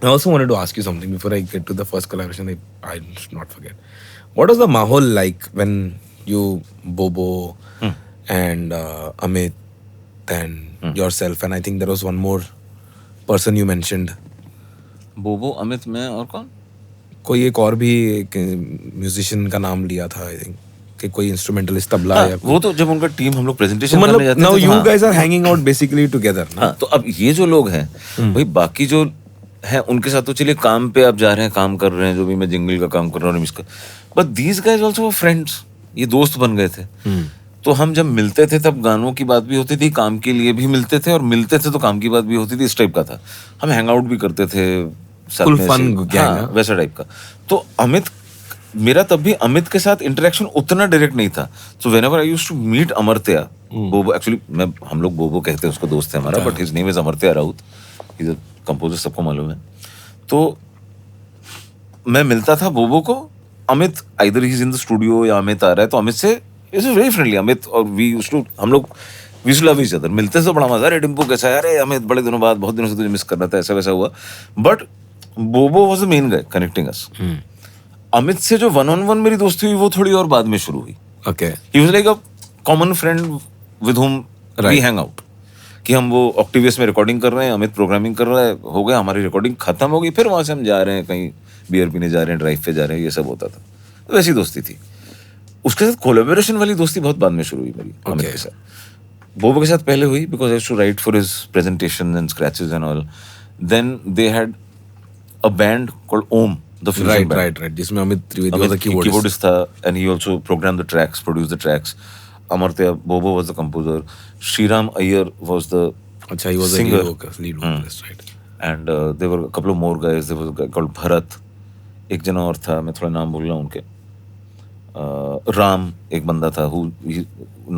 I also wanted to ask you something before I get to the first collaboration. I should not forget. What was the mahol like when you, Bobo, and Amit, and yourself, and I think there was one more person you mentioned. बोबो, अमित, मैं और कौन? कोई एक और भी एक musician का नाम लिया था आई थिंक कि कोई इंस्ट्रूमेंटलिस्ट तबला या वो तो जब उनका टीम हम लोग तो प्रेजेंटेशन करने मतलब जाते नाउ थे you guys are hanging out basically together ना. हाँ, तो अब ये जो लोग हैं भाई, बाकी जो हैं उनके साथ तो चलिए काम पे आप जा रहे हैं, काम कर रहे हैं, जो भी मैं जिंगल का काम कर रहा हूँ इसका, but these guys also friends, ये दोस्त बन गए थे. तो हम जब मिलते थे तब गानों की बात भी होती थी, काम के लिए भी मिलते थे, और मिलते थे तो काम की बात भी होती थी. इस टाइप का था. हम हैंग आउट भी करते थे साथ Full में fun ऐसे, gang, हाँ, वैसा टाइप का. तो अमित, मेरा तब भी अमित के साथ इंटरेक्शन उतना डायरेक्ट नहीं था. So whenever I used to meet Amartya, Bobo, actually मैं, हम लोग बोबो कहते हैं उसको, दोस्त है हमारा, but his name is Amartya Raut. He is a composer, सबको मालूम है. तो मैं मिलता था बोबो को, Amit either he is in the studio या अमित आ रहा है, तो अमित से इज वेरी फ्रेंडली अमित, और वी यूज्ड टू, हम लोग we used to love each other. मिलते से बड़ा मजा, अरे डिम्पू कैसा है, अरे अमित बड़े दिनों बाद, बहुत दिनों से तुझे मिस कर रहा था, ऐसा वैसा हुआ. बट बोबो was the main guy connecting us. Amit से जो वन ऑन वन मेरी दोस्ती हुई वो थोड़ी और बाद में शुरू हुई. Okay. He was like a common friend with whom we hang out. कि हम वो ऑक्टिवियस में रिकॉर्डिंग कर रहे हैं, अमित प्रोग्रामिंग कर रहा है, हो गया, हमारी रिकॉर्डिंग खत्म हो गई, फिर वहां से हम जा रहे हैं कहीं बियर पीने जा रहे हैं, ड्राइव पे जा रहे हैं, ये सब होता था. तो वैसी दोस्ती थी. उसके साथ कोलैबोरेशन वाली दोस्ती बहुत बाद में शुरू हुई मेरी अमित के साथ. बोबो के साथ पहले हुई because I used to write for his presentation and scratches and all. Then they had a band called Om, the fusion band, right जिसमें Amit Trivedi was the keyboardist था, and he also program the tracks, produce the tracks. Amartya, Bobo was the composer. Shriram Iyer was the अच्छा, he was singer. the lead vocalist, right? And there were a couple of more guys. There was a guy called Bharat. एक जना और था, मैं थोड़ा नाम भूल रहा हूँ उनके. राम एक बंदा था, who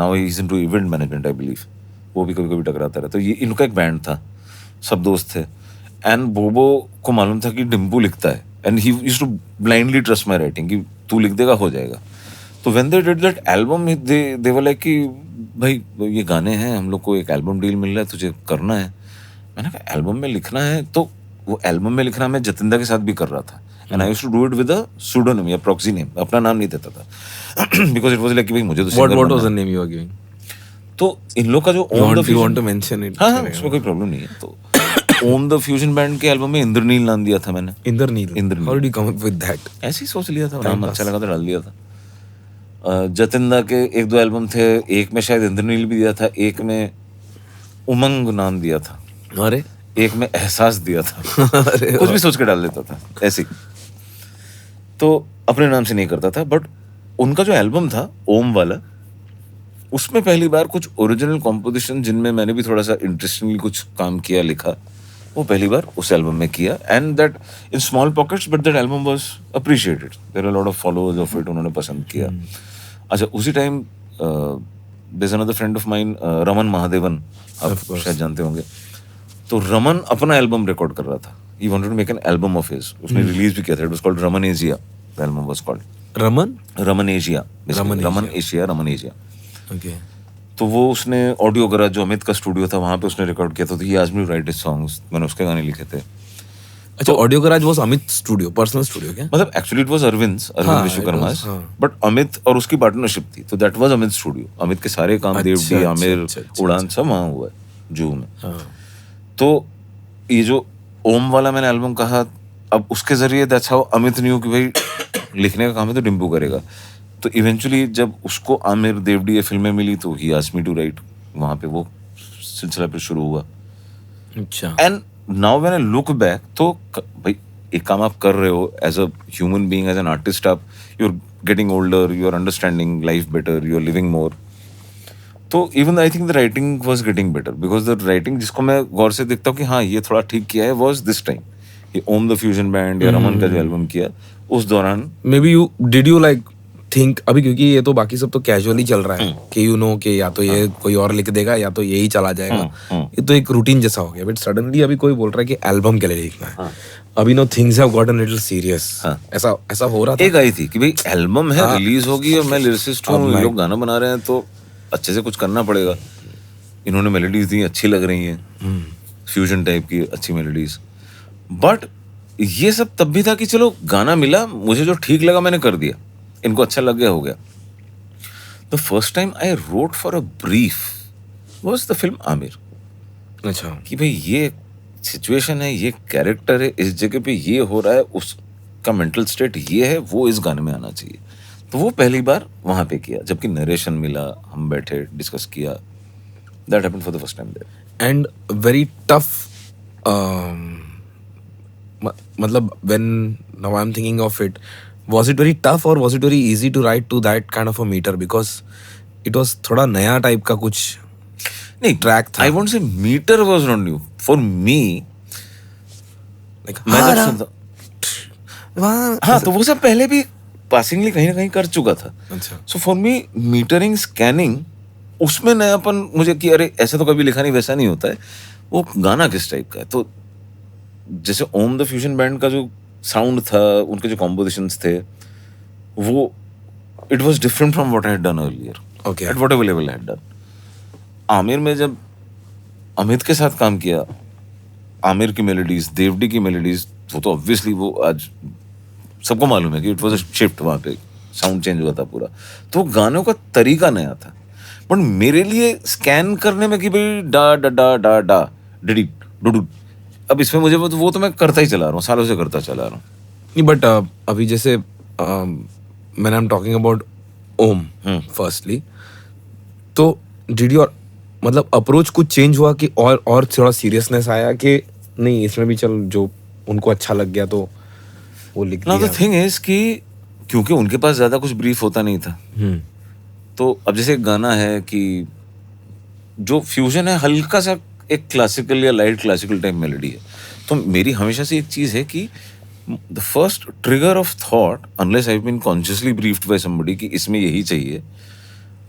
now he's into event management, I believe. वो भी कभी कभी टकराता रहा. तो ये इनका एक बैंड था, सब दोस्त थे. एंड बोबो को मालूम था कि डिम्पू लिखता है, and he used to blindly trust my writing कि तू लिख देगा, हो जाएगा. तो when they did that album, they were like कि भाई ये गाने हैं, हम लोग को एक एल्बम डील मिल रहा है, तुझे करना है. मैंने कहा एल्बम में लिखना है, तो वो एल्बम में लिखना मैं जतिंदा के साथ भी कर रहा था. And I used to do it with a pseudonym या प्रॉक्सी नेम, अपना नाम नहीं देता था. बिकॉज इट वाज लाइक कि भाई मुझे तो सिंगर What बनना was the है. name you were giving? तो इन लोग का जो You Om the want to mention it? हाँ हाँ, उसमें कोई प्रॉब्लम नहीं है. तो ओम द फ्यूजन बैंड के एल्बम में इंद्रनील नाम दिया था मैंने. Indraneil. Indraneil. How did you come up with that? ऐसे ही सोच लिया था, नाम अच्छा लगा था, डाल दिया था. जतिंदा के एक दो एल्बम थे, एक में शायद इंद्रनील भी दिया था, एक में उमंग नाम दिया था, अरे एक में एहसास दिया था. कुछ भी सोच के डाल देता था ऐसे. तो अपने नाम से नहीं करता था. बट उनका जो एल्बम था ओम वाला, उसमें पहली बार कुछ ओरिजिनल कॉम्पोजिशन जिनमें मैंने भी थोड़ा सा इंटरेस्टिंगली कुछ काम किया, लिखा, वो पहली बार उस एल्बम में किया. And that in small pockets, but that album was appreciated. There are lot of followers of it, उन्होंने पसंद किया. अच्छा, उसी time there is another friend of mine, Raman Mahadevan, आप शायद जानते होंगे. तो रमन अपना एल्बम रिकॉर्ड कर रहा था. He wanted to make an album of his. उसने रिलीज भी किया था. It was called Raman Asia. The album was called Raman Asia. Raman Asia. Okay. तो वो उसने ऑडियो करा, जो अमित का स्टूडियो था वहां पे उसने रिकॉर्ड किया था. तो he asked me to write his songs, मैंने उसके गाने लिखे थे. अच्छा, audio garage was Amit studio, personal studio क्या? मतलब actually it was Arvind Vishwakarma, but Amit और उसकी पार्टनरशिप थी. तो that was Amit studio. Amit के सारे काम, देवडी, आमिर, उड़ान, सब वहाँ हुआ है जूहू में. तो ये जो ओम वाला मैंने एल्बम कहा, अब उसके जरिए दैट्स हाउ अमित न्यू कि भाई लिखने का काम है तो डिम्पू करेगा. तो इवेंचुअली जब उसको आमिर, देवडी ये फिल्में मिली, तो he asked me to write. वहाँ पे वो सिलसिला फिर शुरू हुआ. अच्छा. And now when I look back, तो भाई एक काम आप कर रहे हो as a human being, as an artist, आप you are getting older, you are understanding life better, you are living more. तो even I think the writing was getting better, because the writing जिसको मैं गौर से देखता हूँ कि हाँ ये थोड़ा ठीक किया है, वाज दिस टाइम. ये ओम द फ्यूजन बैंड या रमन का जो एल्बम किया उस दौरान. May be you like think अभी, क्योंकि ये तो बाकी सब तो कैजुअली चल रहा है कि यू नो कि या तो ये कोई और लिख देगा या तो यही चला जाएगा. ये तो एक रूटीन जैसा हो गया. बट सडनली अभी कोई बोल रहा है कि एल्बम के लिए लिखना है. अभी know things have gotten little serious. ऐसा हो रहा था. एक आई थी कि भाई एल्बम है, रिलीज होगी, और मैं लिरिसिस्ट हूँ, लोग गाना बना रहे हैं, तो अच्छे से कुछ करना पड़ेगा. इन्होंने मेलोडीज दी, अच्छी लग रही हैं, फ्यूजन टाइप की अच्छी मेलोडीज. बट ये सब तब भी था कि चलो गाना मिला, मुझे जो ठीक लगा मैंने कर दिया, इनको अच्छा लग गया, हो गया. The first time I wrote for a brief was the film Aamir. अच्छा. कि भाई ये सिचुएशन है, ये कैरेक्टर है, इस जगह पे ये हो रहा है, उसका मेंटल स्टेट ये है, वो इस गाने में आना चाहिए. तो वो पहली बार वहां पे किया, जबकि नरेशन मिला, हम बैठे डिस्कस किया. That happened for the first time there. And very tough. मतलब when now I'm thinking of it, was it very tough or was it very easy to write to that kind of a meter, because it was थोड़ा नया type का कुछ नहीं, track था. I won't say meter was not new for me. Like, मैं जब हारा, सुनता, वहाँ, हाँ, तो वो सब पहले भी पासिंगली कहीं ना कहीं कर चुका था. अच्छा. So for me metering, scanning, उसमें नयापन मुझे कि अरे ऐसा तो कभी लिखा नहीं, वैसा नहीं होता है, वो गाना किस टाइप का है. तो जैसे ओम द फ्यूजन बैंड का जो साउंड था, उनके जो कॉम्पोजिशंस थे, वो it was different from what I had done earlier Okay. At whatever level I had done. Aamir में जब अमित के साथ काम किया, आमिर की मेलोडीज, देवडी की मेलोडीज, वो तो ऑब्वियसली वो आज सबको मालूम है कि इट वाज अ शिफ्ट, वहाँ पे साउंड चेंज हुआ था पूरा. तो गानों का तरीका नया था. बट मेरे लिए स्कैन करने में कि भाई डा डा डा डा डा डिडी डुडू, अब इसमें मुझे वो तो मैं करता ही चला रहा हूँ, सालों से करता चला रहा हूँ. नहीं, बट अभी जैसे मैंने I'm talking about Om firstly, तो डिड योर मतलब अप्रोच कुछ चेंज हुआ कि और थोड़ा सीरियसनेस आया कि नहीं इसमें भी चल जो उनको अच्छा लग गया तो वो लिख नाउ द दिया. थिंग इज कि क्योंकि उनके पास ज्यादा कुछ ब्रीफ होता नहीं था, तो अब जैसे एक गाना है कि जो फ्यूजन है, हल्का सा एक क्लासिकल या लाइट क्लासिकल टाइप मेलोडी है. तो मेरी हमेशा से एक चीज है कि the first trigger of thought, unless I have been consciously briefed by somebody कि इसमें यही चाहिए,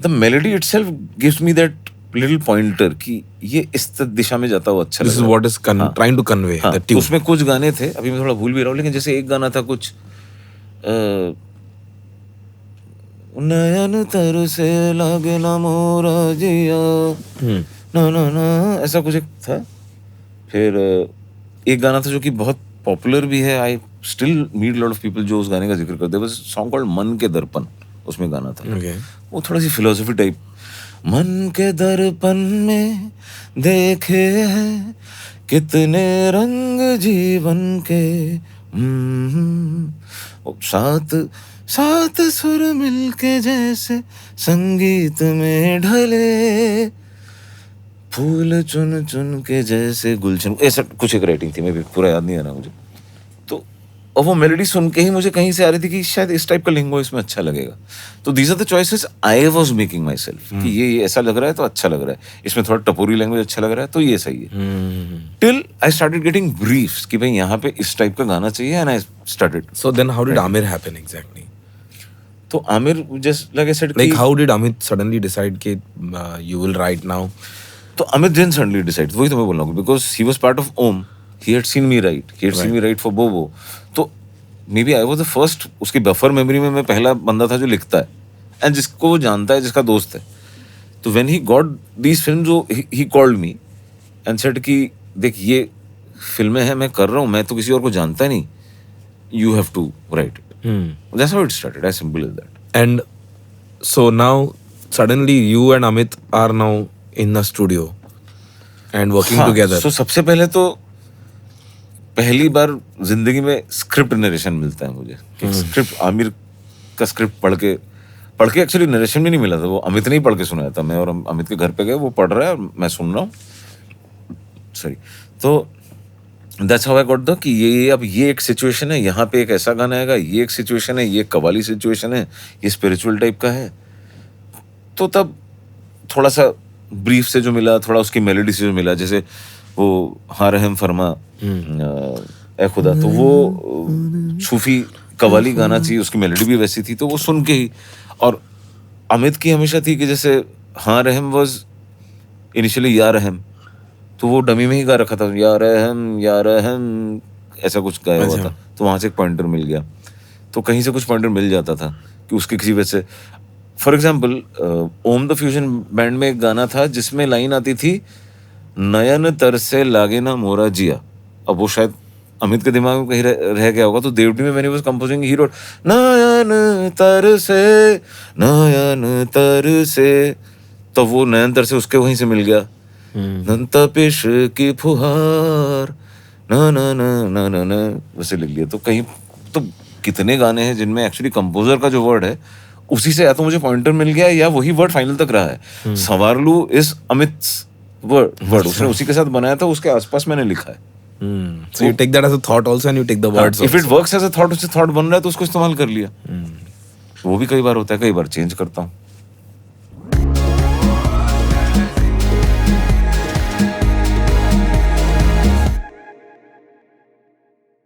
the melody itself gives me that little pointer कि ये इस दिशा में जाता हुआ अच्छा दिस इज लग what is trying to convey हाँ, द तो ट्यून. उसमें कुछ गाने थे, अभी मैं थोड़ा भूल भी रहा हूँ, लेकिन जैसे एक गाना था कुछ नयन तर से लागे ना मोरा जिया, ना ना ना, ऐसा कुछ एक था. फिर एक गाना था जो कि बहुत पॉपुलर भी है, I still meet lot of people जो उस गाने का जिक्र करते हैं, सॉन्ग कॉल्ड मन के दर्पण, उसमें गाना था. Okay. वो थोड़ा सी फिलोसफी टाइप. मन के दर्पण में देखे हैं कितने रंग जीवन के, सात सात सुर मिलके जैसे संगीत में ढले, फूल चुन चुन के जैसे गुलशन, ऐसा कुछ एक राइटिंग थी, मैं भी पूरा याद नहीं आ रहा मुझे. तो और वो मेलोडी सुन के ही मुझे कहीं से आ रही थी कि शायद इस टाइप का लिंगो इसमें अच्छा लगेगा. तो these are the choices I was making myself कि ये ऐसा लग रहा है तो अच्छा लग रहा है, इसमें थोड़ा टपोरी लैंग्वेज अच्छा लग रहा है तो ये सही है. Till I started getting briefs कि भाई यहाँ पे इस टाइप का गाना चाहिए, and I started. So then how did Amir happen exactly? तो Aamir just like I said, Like how did Amit suddenly decide कि you will write now? तो अमित देन सडनली डिसाइड, वही तो मैं बोल रहा हूँ, because he was part of Om, he had seen me write, he had seen me write for बोबो. तो may be I was the first, उसकी बफर मेमोरी में मैं पहला बंदा था जो लिखता है एंड जिसको वो जानता है, जिसका दोस्त है. तो when he got these films, he called me and said कि देख ये फिल्में हैं, मैं कर रहा हूँ, मैं तो किसी और को जानता नहीं, you have to write it. That's how it started, as simple as that. And so now suddenly you and Amit are now in the studio and working together. तो सबसे पहले तो पहली बार जिंदगी में स्क्रिप्ट नरेशन मिलता है मुझे. स्क्रिप्ट, आमिर का स्क्रिप्ट पढ़ के एक्चुअली नरेशन भी नहीं मिला था, वो अमित ने ही पढ़ के सुनाया था. मैं और अमित के घर पे गए, वो पढ़ रहा है और मैं सुन रहा हूँ. सॉरी. तो that's how I got the कि ये अब ये एक सिचुएशन है, यहाँ पे एक ऐसा गाना आएगा, ये एक सिचुएशन है, ये कवाली सिचुएशन है, ये स्पिरिचुअल टाइप का है. तो तब थोड़ा सा ब्रीफ से जो मिला, थोड़ा उसकी मेलोडी से जो मिला, जैसे वो हाँ रहम फरमा ए खुदा, तो वो सूफी कवाली गाना चाहिए, उसकी मेलोडी भी वैसी थी, तो वो सुन के ही. और अमित की हमेशा थी कि जैसे हाँ रहम वाज इनिशियली या रहम, तो वो डमी में ही गा रखा था, या रहम ऐसा कुछ गाया हुआ था. तो वहां से एक पॉइंटर मिल गया, तो कहीं से कुछ पॉइंटर मिल जाता था कि उसके किसी वजह से. For example Om the fusion band में एक गाना था जिसमें लाइन आती थी, नयन तर से लागे ना मोरा जिया. अब वो शायद अमित के दिमाग में कहीं रह गया होगा, तो देवटी में मैंने was composing he wrote नयन तर से, तो वो नयन तर से उसके वहीं से मिल गया, नंतपिश की फुहार ना ना ना ना ना ना, वैसे लिख लिया। तो कहीं तो कितने गाने हैं जिनमें एक्चुअली कंपोजर का जो वर्ड है उसी से या तो मुझे पॉइंटर मिल गया है या वही वर्ड फाइनल तक रहा है। संवारलू इज अमित वर्ड उसने उसी के साथ बनाया था, उसके आसपास मैंने लिखा है। So you take that as a thought also and you take the words if it also. Works as a thought, उससे थॉट बन रहा है तो उसको इस्तेमाल कर लिया। वो भी कई बार होता है, कई बार चेंज करता हूँ।